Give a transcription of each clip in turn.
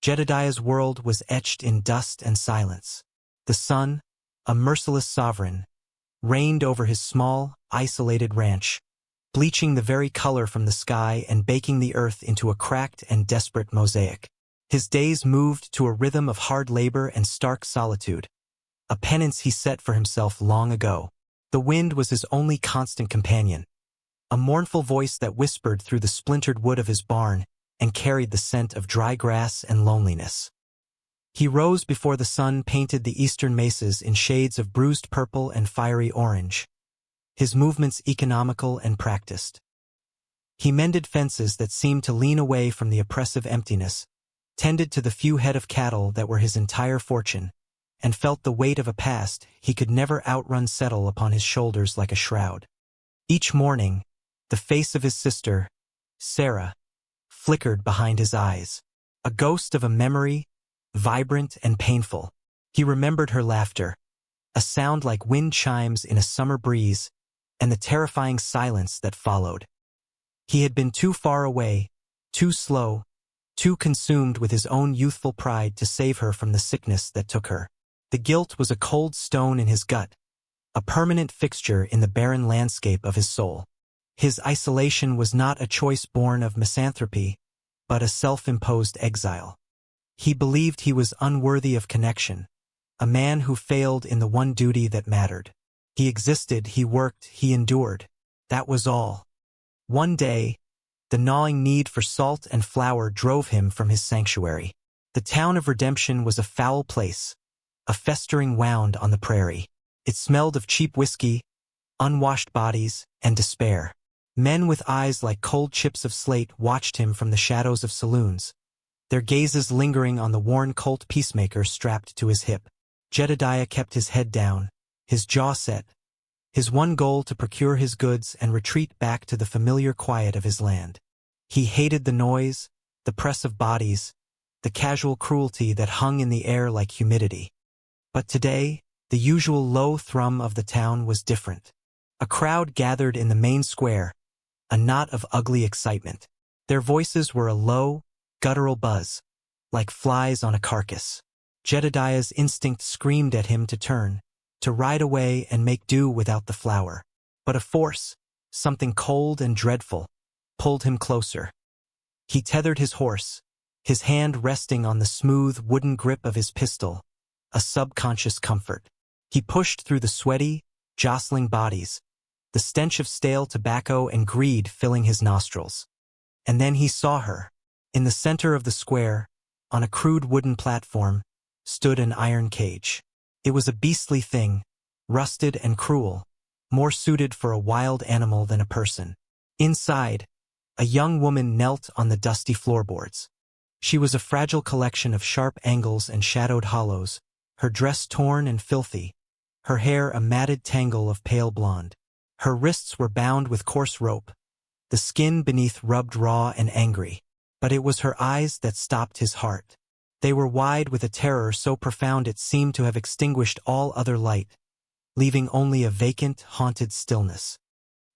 Jedediah's world was etched in dust and silence. The sun, a merciless sovereign, reigned over his small, isolated ranch, bleaching the very color from the sky and baking the earth into a cracked and desperate mosaic. His days moved to a rhythm of hard labor and stark solitude, a penance he set for himself long ago. The wind was his only constant companion, a mournful voice that whispered through the splintered wood of his barn and carried the scent of dry grass and loneliness. He rose before the sun painted the eastern mesas in shades of bruised purple and fiery orange, his movements economical and practiced. He mended fences that seemed to lean away from the oppressive emptiness, tended to the few head of cattle that were his entire fortune, and felt the weight of a past he could never outrun settle upon his shoulders like a shroud. Each morning, the face of his sister, Sarah, flickered behind his eyes, a ghost of a memory, vibrant and painful. He remembered her laughter, a sound like wind chimes in a summer breeze, and the terrifying silence that followed. He had been too far away, too slow, too consumed with his own youthful pride to save her from the sickness that took her. The guilt was a cold stone in his gut, a permanent fixture in the barren landscape of his soul. His isolation was not a choice born of misanthropy, but a self-imposed exile. He believed he was unworthy of connection, a man who failed in the one duty that mattered. He existed, he worked, he endured. That was all. One day, the gnawing need for salt and flour drove him from his sanctuary. The town of Redemption was a foul place, a festering wound on the prairie. It smelled of cheap whiskey, unwashed bodies, and despair. Men with eyes like cold chips of slate watched him from the shadows of saloons, their gazes lingering on the worn Colt peacemaker strapped to his hip. Jedediah kept his head down, his jaw set, his one goal to procure his goods and retreat back to the familiar quiet of his land. He hated the noise, the press of bodies, the casual cruelty that hung in the air like humidity. But today, the usual low thrum of the town was different. A crowd gathered in the main square, a knot of ugly excitement. Their voices were a low, guttural buzz, like flies on a carcass. Jedediah's instinct screamed at him to turn, to ride away and make do without the flour. But a force, something cold and dreadful, pulled him closer. He tethered his horse, his hand resting on the smooth wooden grip of his pistol, a subconscious comfort. He pushed through the sweaty, jostling bodies, the stench of stale tobacco and greed filling his nostrils. And then he saw her. In the center of the square, on a crude wooden platform, stood an iron cage. It was a beastly thing, rusted and cruel, more suited for a wild animal than a person. Inside, a young woman knelt on the dusty floorboards. She was a fragile collection of sharp angles and shadowed hollows, her dress torn and filthy, her hair a matted tangle of pale blonde. Her wrists were bound with coarse rope, the skin beneath rubbed raw and angry. But it was her eyes that stopped his heart. They were wide with a terror so profound it seemed to have extinguished all other light, leaving only a vacant, haunted stillness.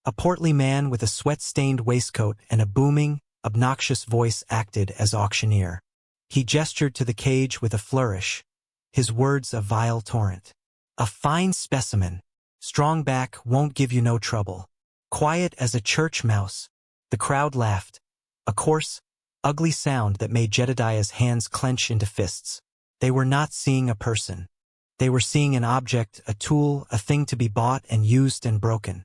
A portly man with a sweat-stained waistcoat and a booming, obnoxious voice acted as auctioneer. He gestured to the cage with a flourish, his words a vile torrent. "A fine specimen. Strong back, won't give you no trouble. Quiet as a church mouse." The crowd laughed, a coarse, ugly sound that made Jedediah's hands clench into fists. They were not seeing a person. They were seeing an object, a tool, a thing to be bought and used and broken.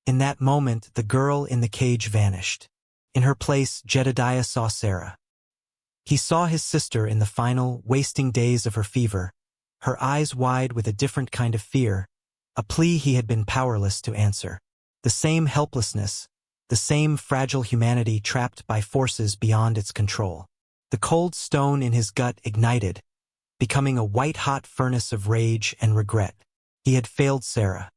In that moment, the girl in the cage vanished. In her place, Jedediah saw Sarah. He saw his sister in the final, wasting days of her fever, her eyes wide with a different kind of fear, a plea he had been powerless to answer. The same helplessness, the same fragile humanity trapped by forces beyond its control. The cold stone in his gut ignited, becoming a white-hot furnace of rage and regret. He had failed Sarah.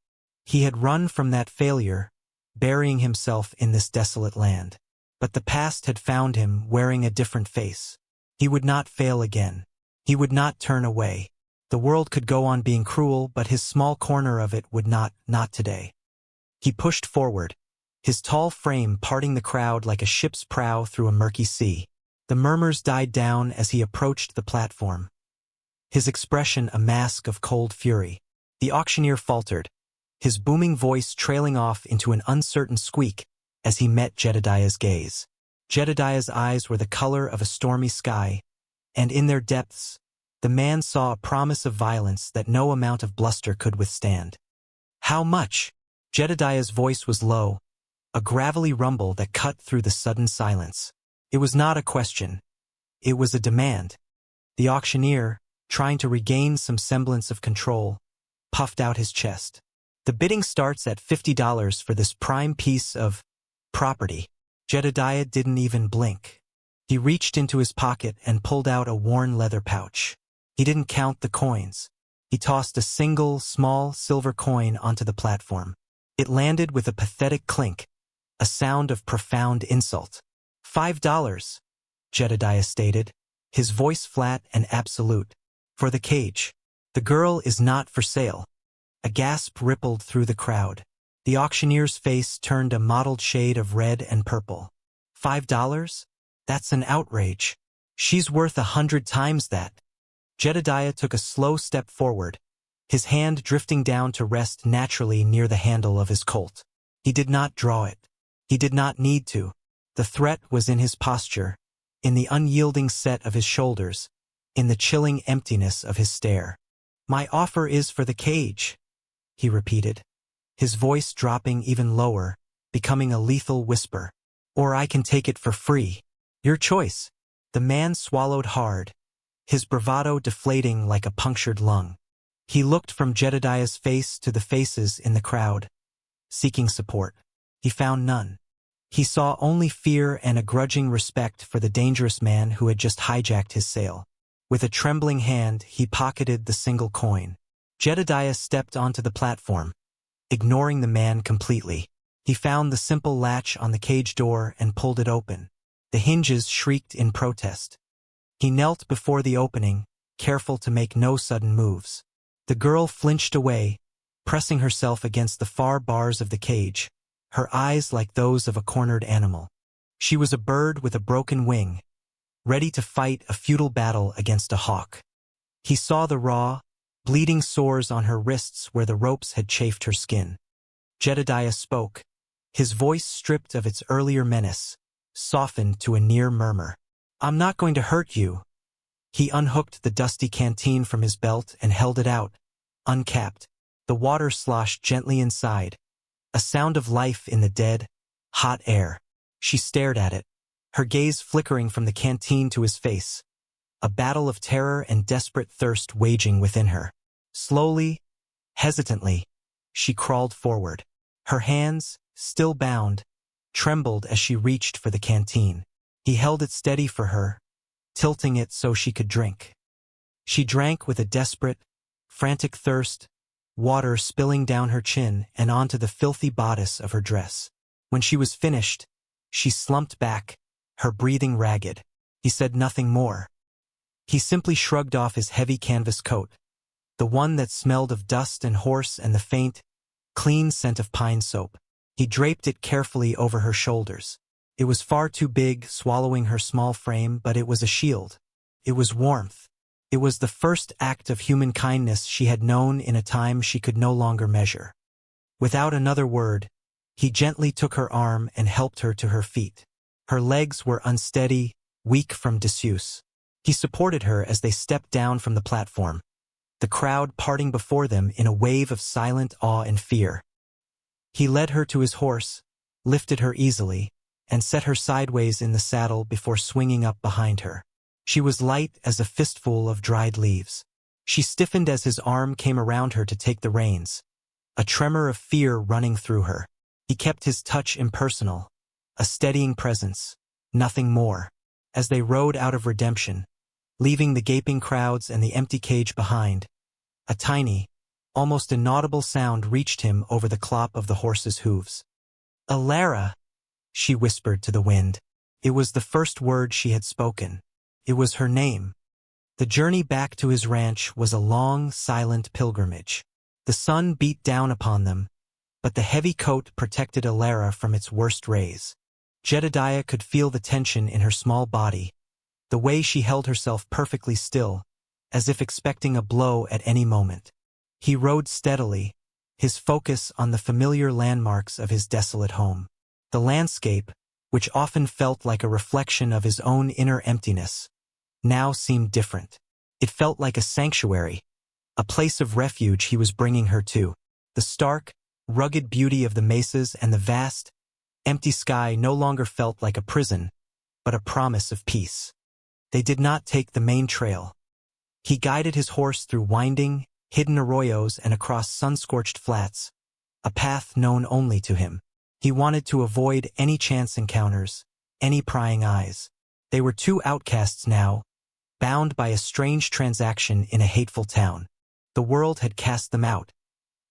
He had run from that failure, burying himself in this desolate land. But the past had found him wearing a different face. He would not fail again. He would not turn away. The world could go on being cruel, but his small corner of it would not today. He pushed forward, his tall frame parting the crowd like a ship's prow through a murky sea. The murmurs died down as he approached the platform, his expression a mask of cold fury. The auctioneer faltered, his booming voice trailing off into an uncertain squeak as he met Jedediah's gaze. Jedediah's eyes were the color of a stormy sky, and in their depths, the man saw a promise of violence that no amount of bluster could withstand. "How much?" Jedediah's voice was low, a gravelly rumble that cut through the sudden silence. It was not a question. It was a demand. The auctioneer, trying to regain some semblance of control, puffed out his chest. "The bidding starts at $50 for this prime piece of property." Jedediah didn't even blink. He reached into his pocket and pulled out a worn leather pouch. He didn't count the coins. He tossed a single, small silver coin onto the platform. It landed with a pathetic clink, a sound of profound insult. $5, Jedediah stated, his voice flat and absolute. "For the cage. The girl is not for sale." A gasp rippled through the crowd. The auctioneer's face turned a mottled shade of red and purple. $5? That's an outrage. She's worth 100 times that. Jedediah took a slow step forward, his hand drifting down to rest naturally near the handle of his Colt. He did not draw it. He did not need to. The threat was in his posture, in the unyielding set of his shoulders, in the chilling emptiness of his stare. "My offer is for the cage," he repeated, his voice dropping even lower, becoming a lethal whisper. "Or I can take it for free. Your choice." The man swallowed hard, his bravado deflating like a punctured lung. He looked from Jedediah's face to the faces in the crowd, seeking support. He found none. He saw only fear and a grudging respect for the dangerous man who had just hijacked his sale. With a trembling hand, he pocketed the single coin. Jedediah stepped onto the platform, ignoring the man completely. He found the simple latch on the cage door and pulled it open. The hinges shrieked in protest. He knelt before the opening, careful to make no sudden moves. The girl flinched away, pressing herself against the far bars of the cage, her eyes like those of a cornered animal. She was a bird with a broken wing, ready to fight a futile battle against a hawk. He saw the raw, bleeding sores on her wrists where the ropes had chafed her skin. Jedediah spoke, his voice stripped of its earlier menace, softened to a near murmur. "I'm not going to hurt you." He unhooked the dusty canteen from his belt and held it out, uncapped. The water sloshed gently inside, a sound of life in the dead, hot air. She stared at it, her gaze flickering from the canteen to his face, a battle of terror and desperate thirst waging within her. Slowly, hesitantly, she crawled forward. Her hands, still bound, trembled as she reached for the canteen. He held it steady for her, tilting it so she could drink. She drank with a desperate, frantic thirst, water spilling down her chin and onto the filthy bodice of her dress. When she was finished, she slumped back, her breathing ragged. He said nothing more. He simply shrugged off his heavy canvas coat, the one that smelled of dust and horse and the faint, clean scent of pine soap. He draped it carefully over her shoulders. It was far too big, swallowing her small frame, but it was a shield. It was warmth. It was the first act of human kindness she had known in a time she could no longer measure. Without another word, he gently took her arm and helped her to her feet. Her legs were unsteady, weak from disuse. He supported her as they stepped down from the platform, the crowd parting before them in a wave of silent awe and fear. He led her to his horse, lifted her easily, and set her sideways in the saddle before swinging up behind her. She was light as a fistful of dried leaves. She stiffened as his arm came around her to take the reins, a tremor of fear running through her. He kept his touch impersonal, a steadying presence, nothing more. As they rode out of Redemption, leaving the gaping crowds and the empty cage behind, a tiny, almost inaudible sound reached him over the clop of the horse's hooves. "Alara," she whispered to the wind. It was the first word she had spoken. It was her name. The journey back to his ranch was a long, silent pilgrimage. The sun beat down upon them, but the heavy coat protected Alara from its worst rays. Jedediah could feel the tension in her small body, the way she held herself perfectly still, as if expecting a blow at any moment. He rode steadily, his focus on the familiar landmarks of his desolate home. The landscape, which often felt like a reflection of his own inner emptiness, now seemed different. It felt like a sanctuary, a place of refuge he was bringing her to. The stark, rugged beauty of the mesas and the vast, empty sky no longer felt like a prison, but a promise of peace. They did not take the main trail. He guided his horse through winding, hidden arroyos and across sun-scorched flats, a path known only to him. He wanted to avoid any chance encounters, any prying eyes. They were two outcasts now, bound by a strange transaction in a hateful town. The world had cast them out,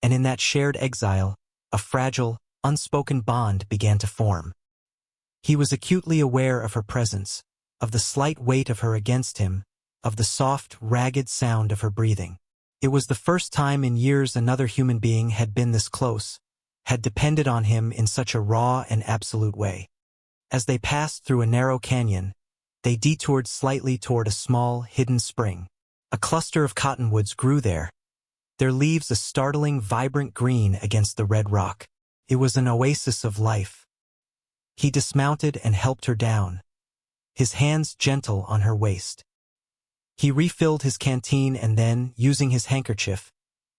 and in that shared exile, a fragile, unspoken bond began to form. He was acutely aware of her presence, of the slight weight of her against him, of the soft, ragged sound of her breathing. It was the first time in years another human being had been this close, had depended on him in such a raw and absolute way. As they passed through a narrow canyon, they detoured slightly toward a small, hidden spring. A cluster of cottonwoods grew there, their leaves a startling, vibrant green against the red rock. It was an oasis of life. He dismounted and helped her down, his hands gentle on her waist. He refilled his canteen and then, using his handkerchief,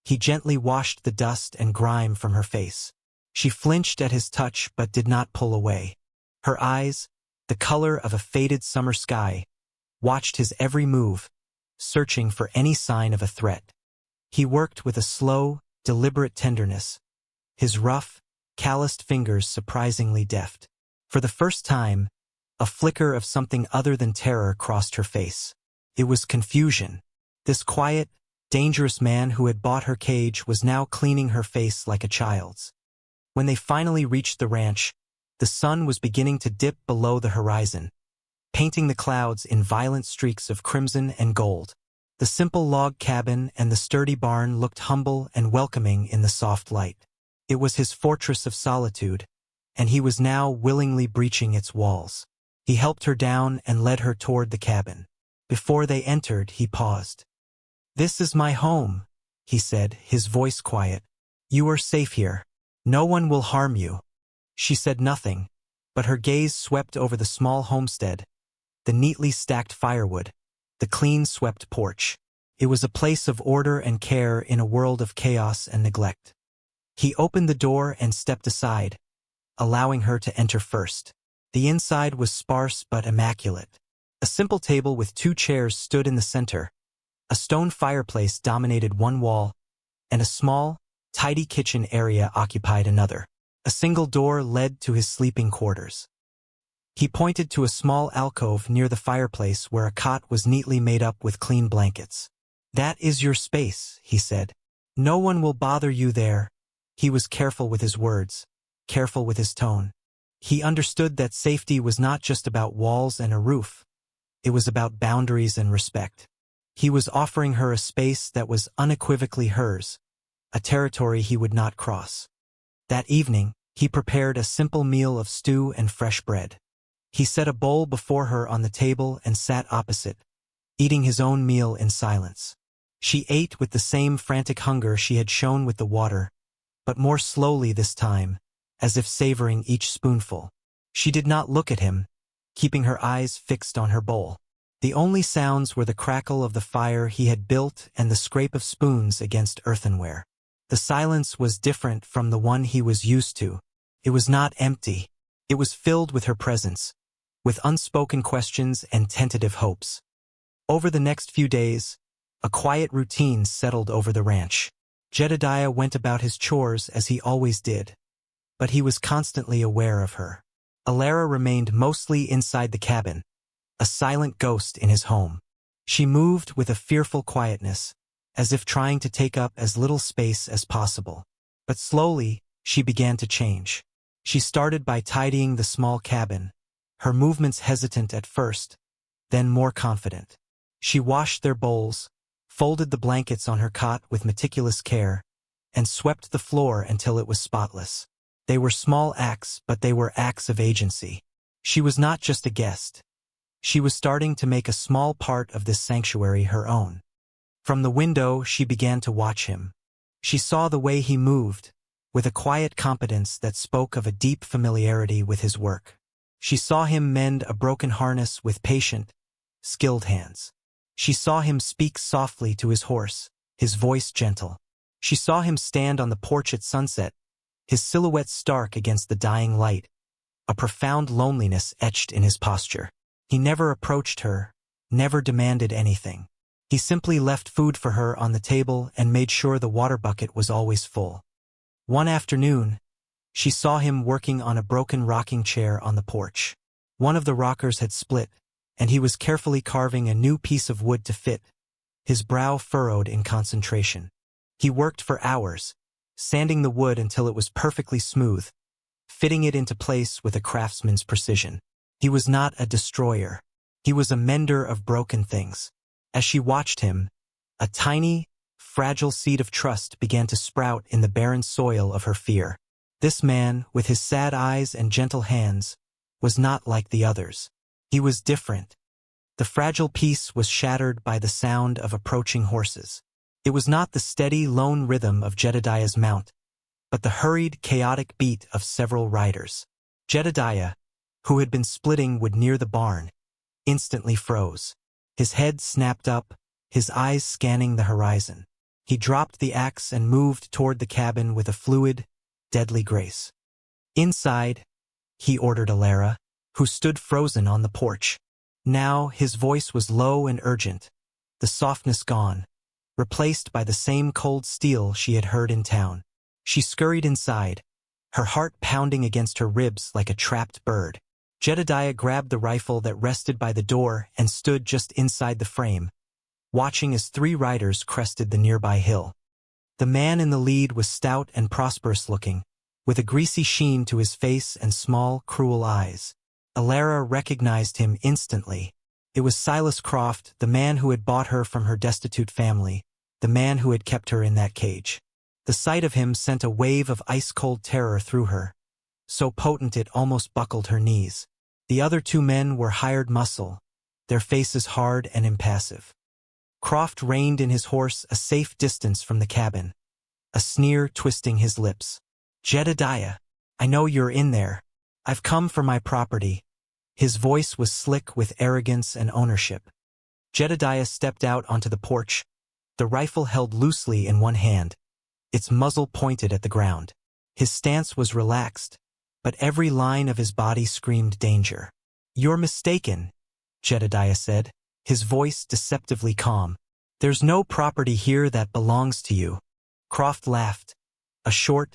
he gently washed the dust and grime from her face. She flinched at his touch but did not pull away. Her eyes, the color of a faded summer sky, watched his every move, searching for any sign of a threat. He worked with a slow, deliberate tenderness, his rough, calloused fingers surprisingly deft. For the first time, a flicker of something other than terror crossed her face. It was confusion. This quiet, dangerous man who had bought her cage was now cleaning her face like a child's. When they finally reached the ranch, the sun was beginning to dip below the horizon, painting the clouds in violent streaks of crimson and gold. The simple log cabin and the sturdy barn looked humble and welcoming in the soft light. It was his fortress of solitude, and he was now willingly breaching its walls. He helped her down and led her toward the cabin. Before they entered, he paused. "This is my home," he said, his voice quiet. "You are safe here. No one will harm you." She said nothing, but her gaze swept over the small homestead, the neatly stacked firewood, the clean-swept porch. It was a place of order and care in a world of chaos and neglect. He opened the door and stepped aside, allowing her to enter first. The inside was sparse but immaculate. A simple table with 2 chairs stood in the center. A stone fireplace dominated one wall, and a small, tidy kitchen area occupied another. A single door led to his sleeping quarters. He pointed to a small alcove near the fireplace where a cot was neatly made up with clean blankets. "That is your space," he said. "No one will bother you there." He was careful with his words, careful with his tone. He understood that safety was not just about walls and a roof. It was about boundaries and respect. He was offering her a space that was unequivocally hers, a territory he would not cross. That evening, he prepared a simple meal of stew and fresh bread. He set a bowl before her on the table and sat opposite, eating his own meal in silence. She ate with the same frantic hunger she had shown with the water, but more slowly this time, as if savoring each spoonful. She did not look at him, keeping her eyes fixed on her bowl. The only sounds were the crackle of the fire he had built and the scrape of spoons against earthenware. The silence was different from the one he was used to. It was not empty. It was filled with her presence, with unspoken questions and tentative hopes. Over the next few days, a quiet routine settled over the ranch. Jedediah went about his chores as he always did, but he was constantly aware of her. Alara remained mostly inside the cabin, a silent ghost in his home. She moved with a fearful quietness, as if trying to take up as little space as possible. But slowly, she began to change. She started by tidying the small cabin, her movements hesitant at first, then more confident. She washed their bowls, folded the blankets on her cot with meticulous care, and swept the floor until it was spotless. They were small acts, but they were acts of agency. She was not just a guest. She was starting to make a small part of this sanctuary her own. From the window, she began to watch him. She saw the way he moved, with a quiet competence that spoke of a deep familiarity with his work. She saw him mend a broken harness with patient, skilled hands. She saw him speak softly to his horse, his voice gentle. She saw him stand on the porch at sunset, his silhouette stark against the dying light, a profound loneliness etched in his posture. He never approached her, never demanded anything. He simply left food for her on the table and made sure the water bucket was always full. One afternoon, she saw him working on a broken rocking chair on the porch. One of the rockers had split, and he was carefully carving a new piece of wood to fit, his brow furrowed in concentration. He worked for hours, sanding the wood until it was perfectly smooth, fitting it into place with a craftsman's precision. He was not a destroyer. He was a mender of broken things. As she watched him, a tiny, fragile seed of trust began to sprout in the barren soil of her fear. This man, with his sad eyes and gentle hands, was not like the others. He was different. The fragile peace was shattered by the sound of approaching horses. It was not the steady, lone rhythm of Jedediah's mount, but the hurried, chaotic beat of several riders. Jedediah, who had been splitting wood near the barn, instantly froze. His head snapped up, his eyes scanning the horizon. He dropped the axe and moved toward the cabin with a fluid, deadly grace. Inside, he ordered Alara, who stood frozen on the porch. Now his voice was low and urgent, the softness gone, replaced by the same cold steel she had heard in town. She scurried inside, her heart pounding against her ribs like a trapped bird. Jedediah grabbed the rifle that rested by the door and stood just inside the frame, watching as 3 riders crested the nearby hill. The man in the lead was stout and prosperous-looking, with a greasy sheen to his face and small, cruel eyes. Alara recognized him instantly. It was Silas Croft, the man who had bought her from her destitute family, the man who had kept her in that cage. The sight of him sent a wave of ice-cold terror through her, so potent it almost buckled her knees. The other 2 men were hired muscle, their faces hard and impassive. Croft reined in his horse a safe distance from the cabin, a sneer twisting his lips. "Jedediah, I know you're in there. I've come for my property." His voice was slick with arrogance and ownership. Jedediah stepped out onto the porch, the rifle held loosely in one hand, its muzzle pointed at the ground. His stance was relaxed, but every line of his body screamed danger. "You're mistaken," Jedediah said, his voice deceptively calm. "There's no property here that belongs to you." Croft laughed, a short,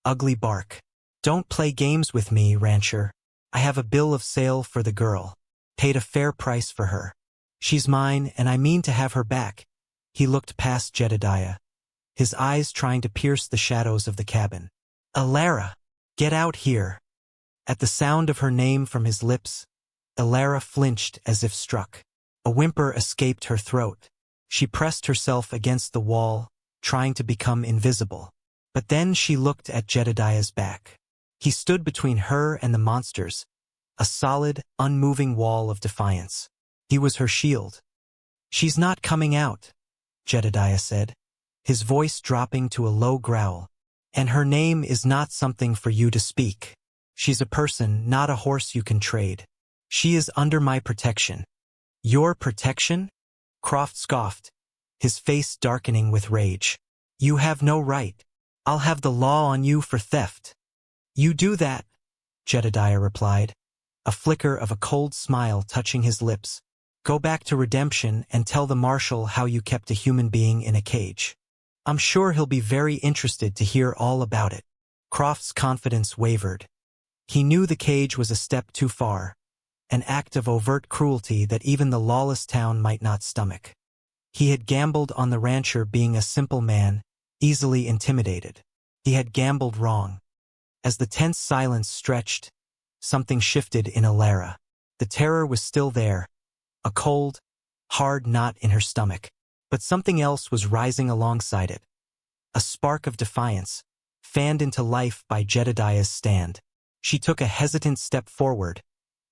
ugly bark. "Don't play games with me, rancher. I have a bill of sale for the girl. Paid a fair price for her. She's mine, and I mean to have her back." He looked past Jedediah, his eyes trying to pierce the shadows of the cabin. "Alara, get out here." At the sound of her name from his lips, Alara flinched as if struck. A whimper escaped her throat. She pressed herself against the wall, trying to become invisible. But then she looked at Jedediah's back. He stood between her and the monsters, a solid, unmoving wall of defiance. He was her shield. "She's not coming out," Jedediah said, his voice dropping to a low growl. "And her name is not something for you to speak. She's a person, not a horse you can trade. She is under my protection." "Your protection?" Croft scoffed, his face darkening with rage. "You have no right. I'll have the law on you for theft." "You do that," Jedediah replied, a flicker of a cold smile touching his lips. "Go back to Redemption and tell the marshal how you kept a human being in a cage. I'm sure he'll be very interested to hear all about it." Croft's confidence wavered. He knew the cage was a step too far, an act of overt cruelty that even the lawless town might not stomach. He had gambled on the rancher being a simple man, easily intimidated. He had gambled wrong. As the tense silence stretched, something shifted in Alara. The terror was still there, a cold, hard knot in her stomach. But something else was rising alongside it. A spark of defiance, fanned into life by Jedediah's stand. She took a hesitant step forward,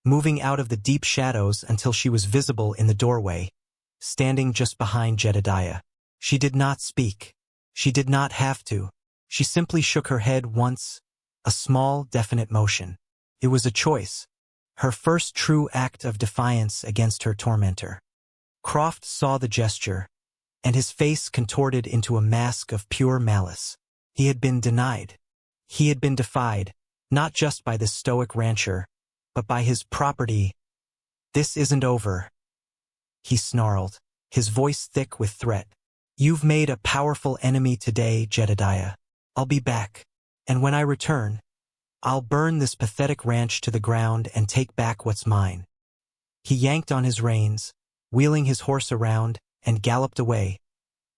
moving out of the deep shadows until she was visible in the doorway, standing just behind Jedediah. She did not speak. She did not have to. She simply shook her head once, a small, definite motion. It was a choice, her first true act of defiance against her tormentor. Croft saw the gesture, and his face contorted into a mask of pure malice. He had been denied. He had been defied, not just by this stoic rancher, but by his property. "This isn't over," he snarled, his voice thick with threat. "You've made a powerful enemy today, Jedediah. I'll be back. And when I return, I'll burn this pathetic ranch to the ground and take back what's mine." He yanked on his reins, wheeling his horse around, and galloped away,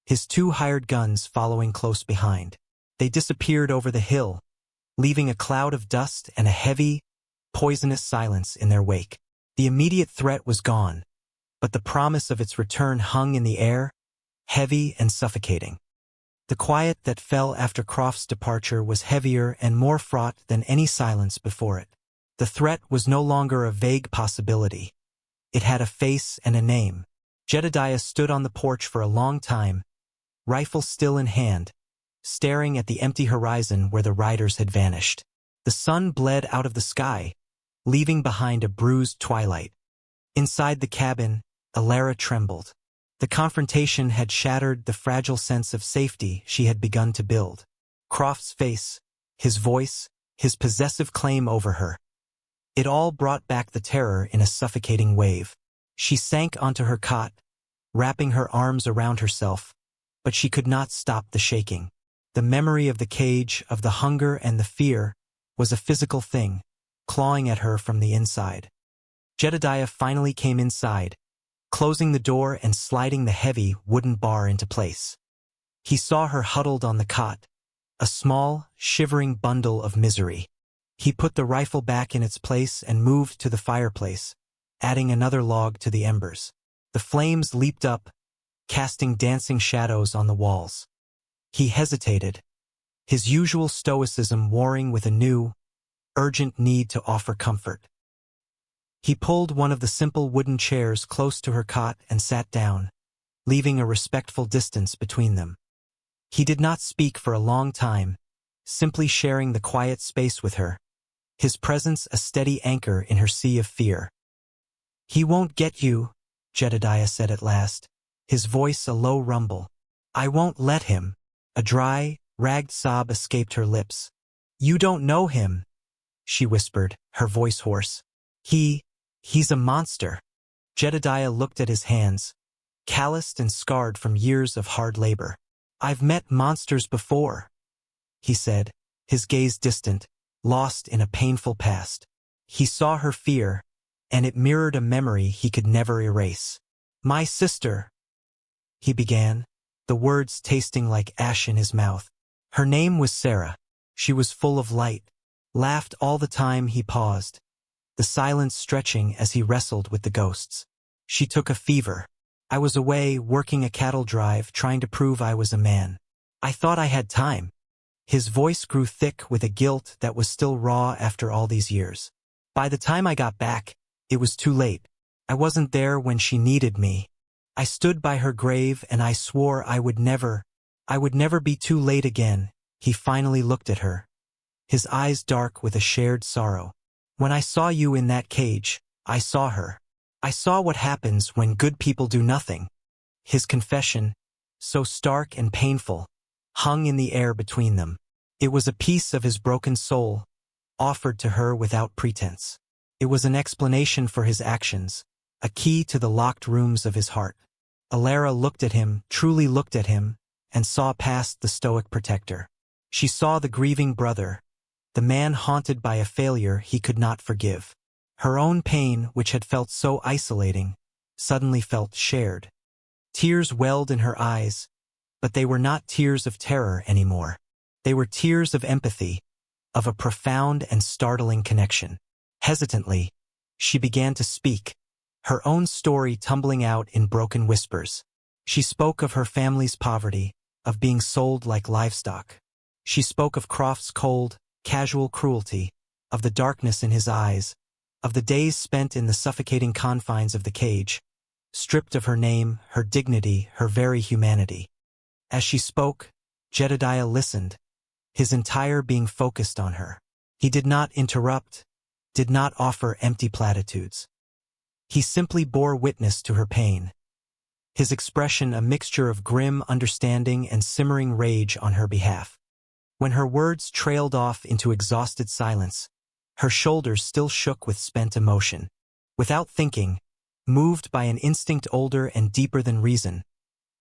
his 2 hired guns following close behind. They disappeared over the hill, leaving a cloud of dust and a heavy, poisonous silence in their wake. The immediate threat was gone, but the promise of its return hung in the air, heavy and suffocating. The quiet that fell after Croft's departure was heavier and more fraught than any silence before it. The threat was no longer a vague possibility. It had a face and a name. Jedediah stood on the porch for a long time, rifle still in hand, staring at the empty horizon where the riders had vanished. The sun bled out of the sky, leaving behind a bruised twilight. Inside the cabin, Alara trembled. The confrontation had shattered the fragile sense of safety she had begun to build. Croft's face, his voice, his possessive claim over her. It all brought back the terror in a suffocating wave. She sank onto her cot, wrapping her arms around herself, but she could not stop the shaking. The memory of the cage, of the hunger and the fear, was a physical thing, clawing at her from the inside. Jedediah finally came inside, closing the door and sliding the heavy wooden bar into place. He saw her huddled on the cot, a small, shivering bundle of misery. He put the rifle back in its place and moved to the fireplace, adding another log to the embers. The flames leaped up, casting dancing shadows on the walls. He hesitated, his usual stoicism warring with a new, urgent need to offer comfort. He pulled one of the simple wooden chairs close to her cot and sat down, leaving a respectful distance between them. He did not speak for a long time, simply sharing the quiet space with her, his presence a steady anchor in her sea of fear. "He won't get you," Jedediah said at last, his voice a low rumble. "I won't let him." A dry, ragged sob escaped her lips. "You don't know him," she whispered, her voice hoarse. He's a monster." Jedediah looked at his hands, calloused and scarred from years of hard labor. "I've met monsters before," he said, his gaze distant, lost in a painful past. He saw her fear, and it mirrored a memory he could never erase. "My sister," he began, the words tasting like ash in his mouth. Her name was Sarah. She was full of light, laughed all the time he paused, the silence stretching as he wrestled with the ghosts. "She took a fever. I was away working a cattle drive trying to prove I was a man. I thought I had time." His voice grew thick with a guilt that was still raw after all these years. "By the time I got back, it was too late. I wasn't there when she needed me. I stood by her grave and I swore I would never be too late again." He finally looked at her, his eyes dark with a shared sorrow. "When I saw you in that cage, I saw her. I saw what happens when good people do nothing." His confession, so stark and painful, hung in the air between them. It was a piece of his broken soul, offered to her without pretense. It was an explanation for his actions, a key to the locked rooms of his heart. Alara looked at him, truly looked at him, and saw past the stoic protector. She saw the grieving brother, the man haunted by a failure he could not forgive. Her own pain, which had felt so isolating, suddenly felt shared. Tears welled in her eyes, but they were not tears of terror anymore. They were tears of empathy, of a profound and startling connection. Hesitantly, she began to speak, her own story tumbling out in broken whispers. She spoke of her family's poverty, of being sold like livestock. She spoke of Croft's cold, casual cruelty, of the darkness in his eyes, of the days spent in the suffocating confines of the cage, stripped of her name, her dignity, her very humanity. As she spoke, Jedediah listened, his entire being focused on her. He did not interrupt, did not offer empty platitudes. He simply bore witness to her pain, his expression a mixture of grim understanding and simmering rage on her behalf. When her words trailed off into exhausted silence, her shoulders still shook with spent emotion. Without thinking, moved by an instinct older and deeper than reason,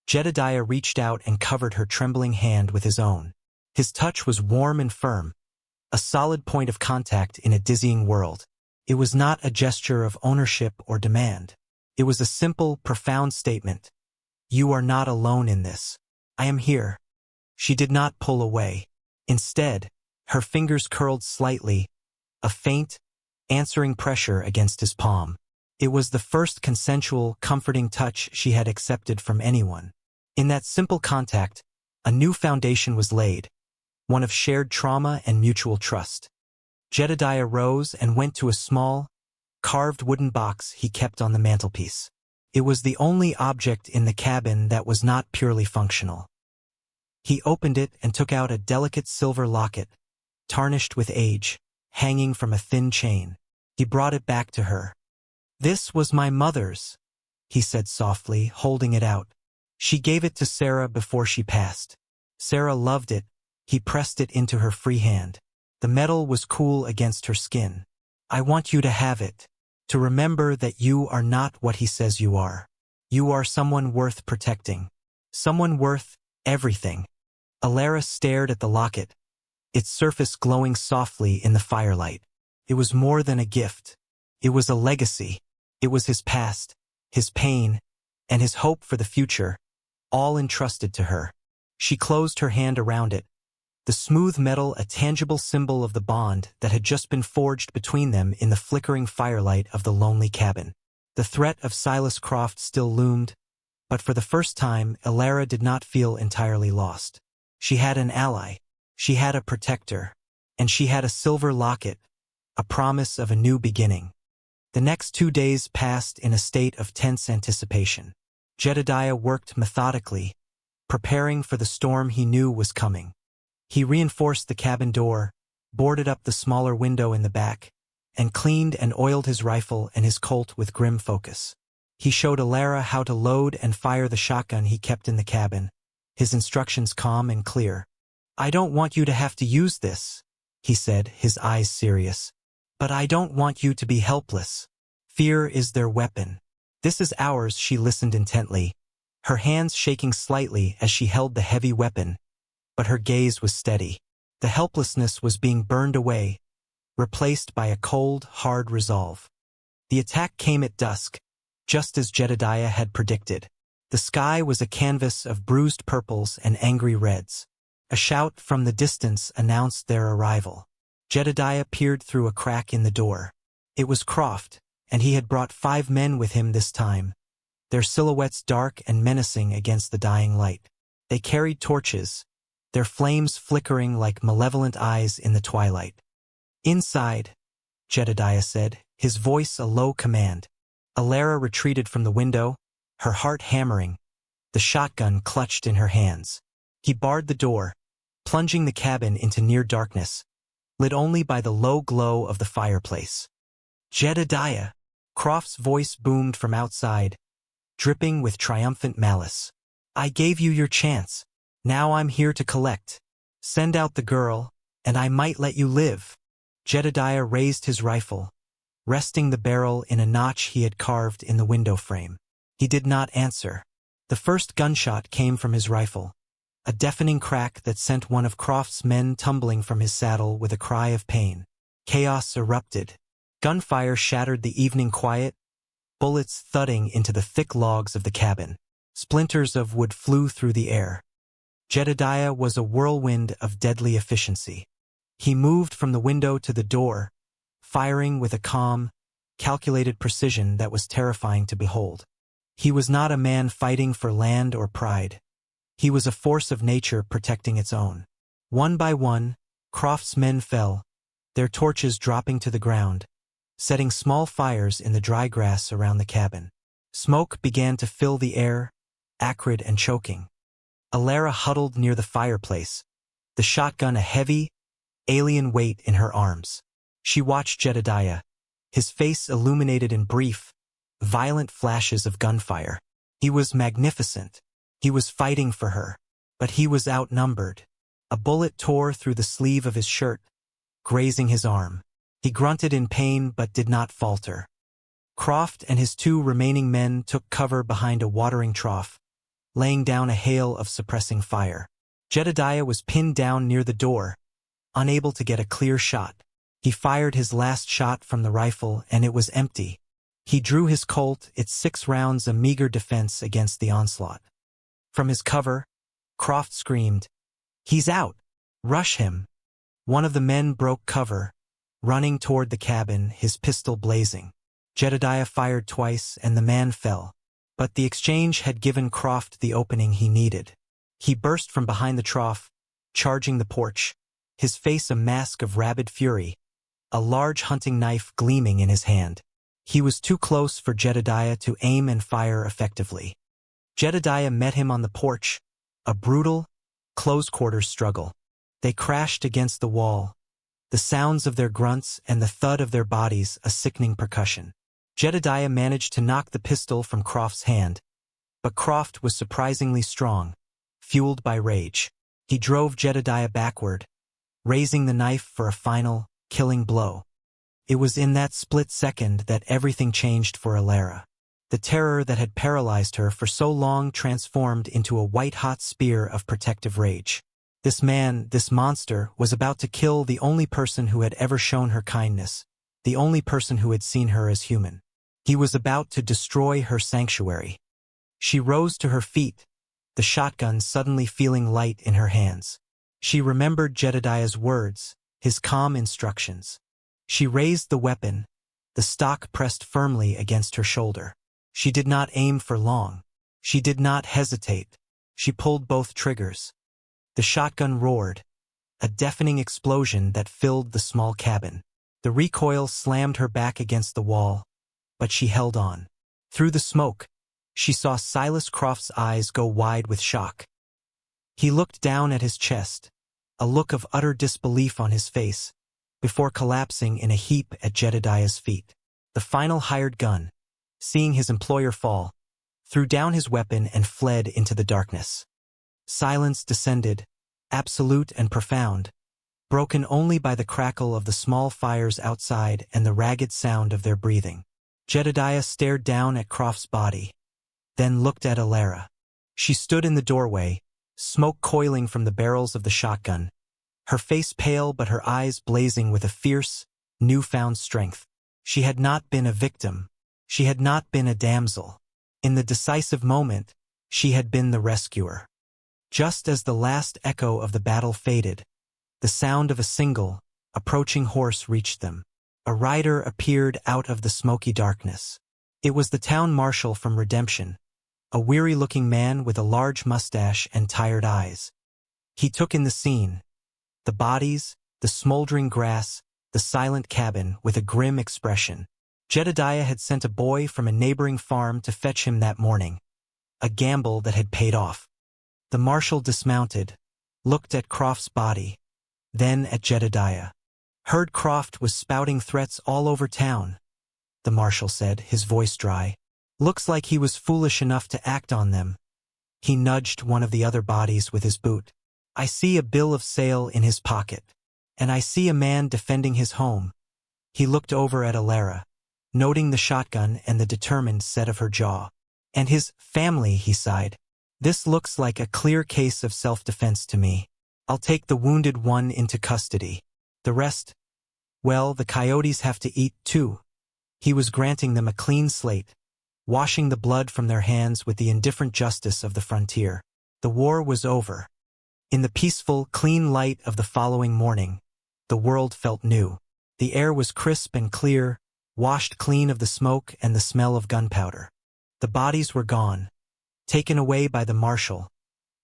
Jedediah reached out and covered her trembling hand with his own. His touch was warm and firm, a solid point of contact in a dizzying world. It was not a gesture of ownership or demand. It was a simple, profound statement. You are not alone in this. I am here. She did not pull away. Instead, her fingers curled slightly, a faint, answering pressure against his palm. It was the first consensual, comforting touch she had accepted from anyone. In that simple contact, a new foundation was laid, one of shared trauma and mutual trust. Jedediah rose and went to a small, carved wooden box he kept on the mantelpiece. It was the only object in the cabin that was not purely functional. He opened it and took out a delicate silver locket, tarnished with age, hanging from a thin chain. He brought it back to her. "This was my mother's," he said softly, holding it out. "She gave it to Sarah before she passed. Sarah loved it." He pressed it into her free hand. The metal was cool against her skin. "I want you to have it, to remember that you are not what he says you are. You are someone worth protecting. Someone worth everything." Alara stared at the locket, its surface glowing softly in the firelight. It was more than a gift. It was a legacy. It was his past, his pain, and his hope for the future, all entrusted to her. She closed her hand around it, the smooth metal a tangible symbol of the bond that had just been forged between them in the flickering firelight of the lonely cabin. The threat of Silas Croft still loomed, but for the first time, Alara did not feel entirely lost. She had an ally, she had a protector, and she had a silver locket, a promise of a new beginning. The next 2 days passed in a state of tense anticipation. Jedediah worked methodically, preparing for the storm he knew was coming. He reinforced the cabin door, boarded up the smaller window in the back, and cleaned and oiled his rifle and his Colt with grim focus. He showed Alara how to load and fire the shotgun he kept in the cabin, his instructions calm and clear. "I don't want you to have to use this," he said, his eyes serious. "But I don't want you to be helpless. Fear is their weapon. This is ours." She listened intently, her hands shaking slightly as she held the heavy weapon, but her gaze was steady. The helplessness was being burned away, replaced by a cold, hard resolve. The attack came at dusk, just as Jedediah had predicted. The sky was a canvas of bruised purples and angry reds. A shout from the distance announced their arrival. Jedediah peered through a crack in the door. It was Croft, and he had brought 5 men with him this time, their silhouettes dark and menacing against the dying light. They carried torches, their flames flickering like malevolent eyes in the twilight. "Inside," Jedediah said, his voice a low command. Alara retreated from the window, her heart hammering, the shotgun clutched in her hands. He barred the door, plunging the cabin into near darkness, lit only by the low glow of the fireplace. "Jedediah!" Croft's voice boomed from outside, dripping with triumphant malice. "I gave you your chance. Now I'm here to collect. Send out the girl, and I might let you live." Jedediah raised his rifle, resting the barrel in a notch he had carved in the window frame. He did not answer. The first gunshot came from his rifle, a deafening crack that sent one of Croft's men tumbling from his saddle with a cry of pain. Chaos erupted. Gunfire shattered the evening quiet, bullets thudding into the thick logs of the cabin. Splinters of wood flew through the air. Jedediah was a whirlwind of deadly efficiency. He moved from the window to the door, firing with a calm, calculated precision that was terrifying to behold. He was not a man fighting for land or pride. He was a force of nature protecting its own. One by one, Croft's men fell, their torches dropping to the ground, setting small fires in the dry grass around the cabin. Smoke began to fill the air, acrid and choking. Alara huddled near the fireplace, the shotgun a heavy, alien weight in her arms. She watched Jedediah, his face illuminated in brief, violent flashes of gunfire. He was magnificent. He was fighting for her, but he was outnumbered. A bullet tore through the sleeve of his shirt, grazing his arm. He grunted in pain but did not falter. Croft and his 2 remaining men took cover behind a watering trough, laying down a hail of suppressing fire. Jedediah was pinned down near the door, unable to get a clear shot. He fired his last shot from the rifle and it was empty. He drew his Colt, its 6 rounds a meager defense against the onslaught. From his cover, Croft screamed, "He's out! Rush him!" One of the men broke cover, running toward the cabin, his pistol blazing. Jedediah fired twice and the man fell. But the exchange had given Croft the opening he needed. He burst from behind the trough, charging the porch, his face a mask of rabid fury, a large hunting knife gleaming in his hand. He was too close for Jedediah to aim and fire effectively. Jedediah met him on the porch, a brutal, close-quarters struggle. They crashed against the wall, the sounds of their grunts and the thud of their bodies a sickening percussion. Jedediah managed to knock the pistol from Croft's hand, but Croft was surprisingly strong, fueled by rage. He drove Jedediah backward, raising the knife for a final, killing blow. It was in that split second that everything changed for Alara. The terror that had paralyzed her for so long transformed into a white-hot spear of protective rage. This man, this monster, was about to kill the only person who had ever shown her kindness, the only person who had seen her as human. He was about to destroy her sanctuary. She rose to her feet, the shotgun suddenly feeling light in her hands. She remembered Jedediah's words, his calm instructions. She raised the weapon, the stock pressed firmly against her shoulder. She did not aim for long. She did not hesitate. She pulled both triggers. The shotgun roared, a deafening explosion that filled the small cabin. The recoil slammed her back against the wall, but she held on. Through the smoke, she saw Silas Croft's eyes go wide with shock. He looked down at his chest, a look of utter disbelief on his face, before collapsing in a heap at Jedediah's feet. The final hired gun, seeing his employer fall, threw down his weapon and fled into the darkness. Silence descended, absolute and profound, broken only by the crackle of the small fires outside and the ragged sound of their breathing. Jedediah stared down at Croft's body, then looked at Alara. She stood in the doorway, smoke coiling from the barrels of the shotgun, her face pale but her eyes blazing with a fierce, newfound strength. She had not been a victim. She had not been a damsel. In the decisive moment, she had been the rescuer. Just as the last echo of the battle faded, the sound of a single, approaching horse reached them. A rider appeared out of the smoky darkness. It was the town marshal from Redemption, a weary-looking man with a large mustache and tired eyes. He took in the scene, the bodies, the smoldering grass, the silent cabin, with a grim expression. Jedediah had sent a boy from a neighboring farm to fetch him that morning, a gamble that had paid off. The marshal dismounted, looked at Croft's body, then at Jedediah. Heard Croft was spouting threats all over town, the marshal said, his voice dry. Looks like he was foolish enough to act on them. He nudged one of the other bodies with his boot. I see a bill of sale in his pocket, and I see a man defending his home. He looked over at Alara, noting the shotgun and the determined set of her jaw. And his family, he sighed. This looks like a clear case of self-defense to me. I'll take the wounded one into custody. The rest, well, the coyotes have to eat too. He was granting them a clean slate, washing the blood from their hands with the indifferent justice of the frontier. The war was over. In the peaceful, clean light of the following morning, the world felt new. The air was crisp and clear, washed clean of the smoke and the smell of gunpowder. The bodies were gone, taken away by the marshal,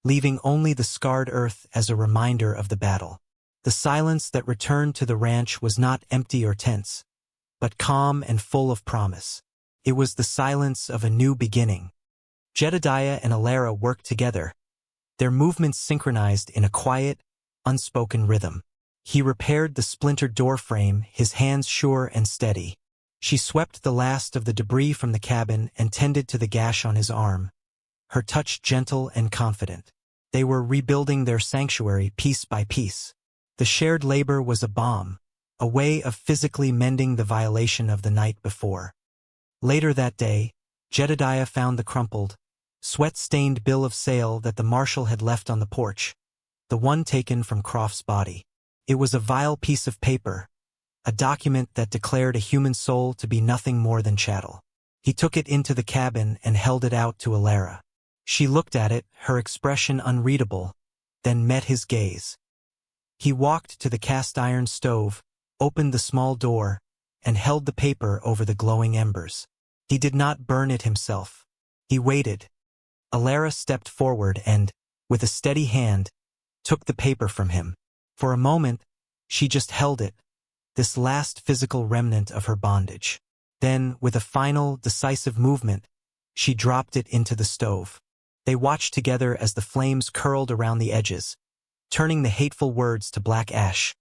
leaving only the scarred earth as a reminder of the battle. The silence that returned to the ranch was not empty or tense, but calm and full of promise. It was the silence of a new beginning. Jedediah and Alara worked together, their movements synchronized in a quiet, unspoken rhythm. He repaired the splintered door frame, his hands sure and steady. She swept the last of the debris from the cabin and tended to the gash on his arm, her touch gentle and confident. They were rebuilding their sanctuary piece by piece. The shared labor was a balm, a way of physically mending the violation of the night before. Later that day, Jedediah found the crumpled, sweat-stained bill of sale that the marshal had left on the porch, the one taken from Croft's body. It was a vile piece of paper, a document that declared a human soul to be nothing more than chattel. He took it into the cabin and held it out to Alara. She looked at it, her expression unreadable, then met his gaze. He walked to the cast-iron stove, opened the small door, and held the paper over the glowing embers. He did not burn it himself. He waited. Alara stepped forward and, with a steady hand, took the paper from him. For a moment, she just held it, this last physical remnant of her bondage. Then, with a final, decisive movement, she dropped it into the stove. They watched together as the flames curled around the edges, turning the hateful words to black ash,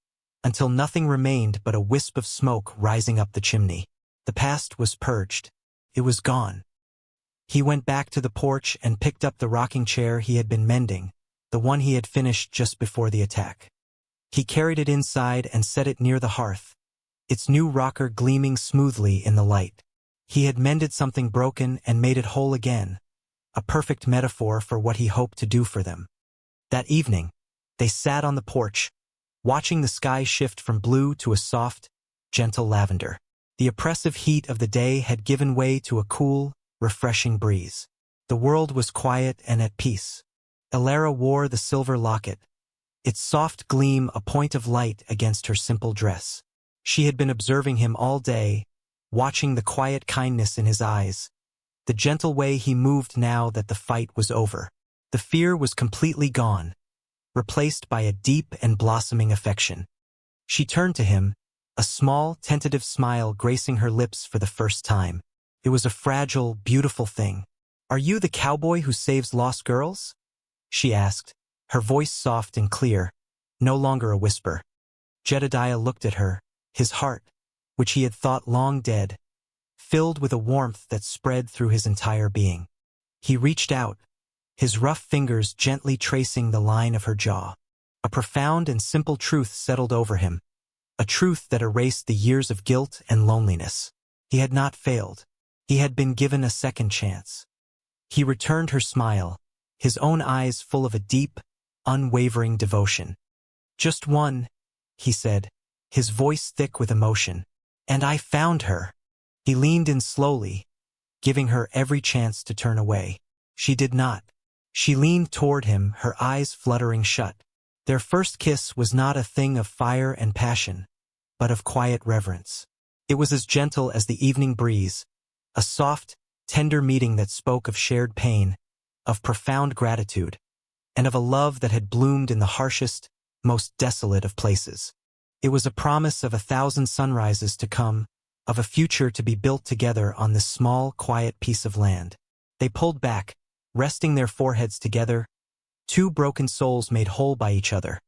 until nothing remained but a wisp of smoke rising up the chimney. The past was purged. It was gone. He went back to the porch and picked up the rocking chair he had been mending, the one he had finished just before the attack. He carried it inside and set it near the hearth, its new rocker gleaming smoothly in the light. He had mended something broken and made it whole again, a perfect metaphor for what he hoped to do for them. That evening, they sat on the porch, watching the sky shift from blue to a soft, gentle lavender. The oppressive heat of the day had given way to a cool, refreshing breeze. The world was quiet and at peace. Alara wore the silver locket, its soft gleam a point of light against her simple dress. She had been observing him all day, watching the quiet kindness in his eyes, the gentle way he moved now that the fight was over. The fear was completely gone, replaced by a deep and blossoming affection. She turned to him, a small, tentative smile gracing her lips for the first time. It was a fragile, beautiful thing. "Are you the cowboy who saves lost girls?" she asked, her voice soft and clear, no longer a whisper. Jedediah looked at her, his heart, which he had thought long dead, filled with a warmth that spread through his entire being. He reached out, his rough fingers gently tracing the line of her jaw. A profound and simple truth settled over him, a truth that erased the years of guilt and loneliness. He had not failed. He had been given a second chance. He returned her smile, his own eyes full of a deep, unwavering devotion. "Just one," he said, his voice thick with emotion. "And I found her." He leaned in slowly, giving her every chance to turn away. She did not. She leaned toward him, her eyes fluttering shut. Their first kiss was not a thing of fire and passion, but of quiet reverence. It was as gentle as the evening breeze, a soft, tender meeting that spoke of shared pain, of profound gratitude, and of a love that had bloomed in the harshest, most desolate of places. It was a promise of 1,000 sunrises to come, of a future to be built together on this small, quiet piece of land. They pulled back, resting their foreheads together, two broken souls made whole by each other,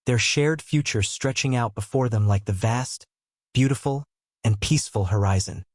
their shared future stretching out before them like the vast, beautiful, and peaceful horizon.